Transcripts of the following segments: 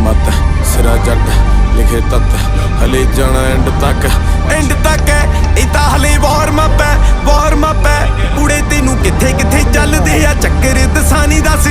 मत सिरा जट लिखे तत हले जाना एंड तक है इता हले वार्म अप है कुड़े तेनू किथे किथे चलदे आ चक्कर दसानी दस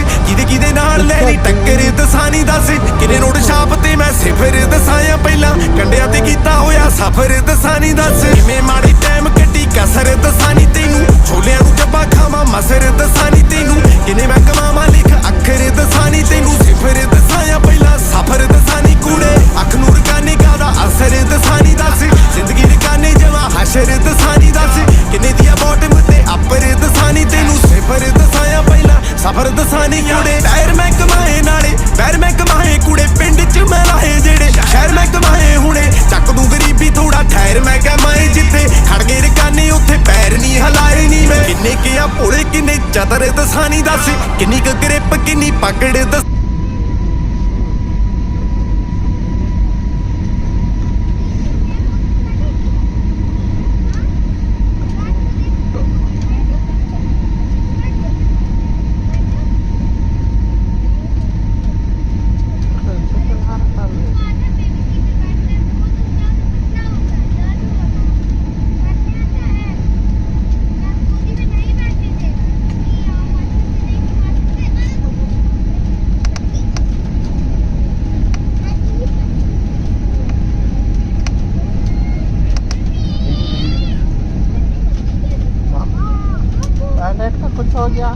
किदे नाल लैनी टक्कर दसानी दस किने नोट छाप ते मैं सिफर दसाया पहला कंडिया ते कीता होया सफर दसानी दस किवें माड़ी टाइम कट्टी कसर दसानी तेनू छोलियां नू जब्बा खावां मसर दसानी तेनू किने मैं कमावां लिख अखर दसानी तेनू सिफर दसाया पहला सफर दसानी कूड़े अख नूर काने दा असर दसानी दस जिंदगी दे काने जवा हशर दसानी दस किने दिया बॉटम ते अपर दसानी तेनू सिफर दसाया पहला सफर दसानी कूड़े टायर मैं कमाए नाले पैर मैं कमाए कूड़े पिंड च मैं लाए जेड़े शहर मैं कमाए हुणे चक दूं गरीबी थोड़ा ठहर मैं कमाए जिथे खड़ गए रकाने उत्थे पैर नहीं हलाए नहीं मैं किन्ने किया भोले किन्ने चतर दसानी दस किन्नी क ग्रिप किन्नी पकड़ दस कुछ हो गया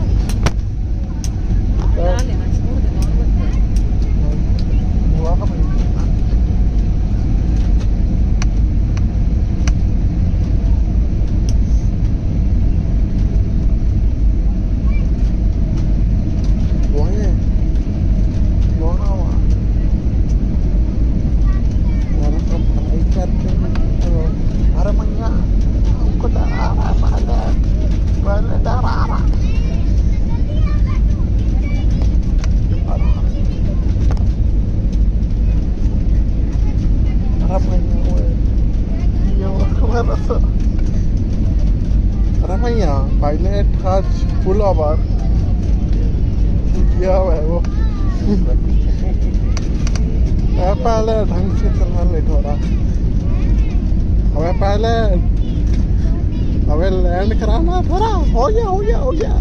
Ramanya, pilot has full over. क्या है वो पहले ढंग से चलना लेट हो रहा हमें लैंड कराना थोड़ा हो गया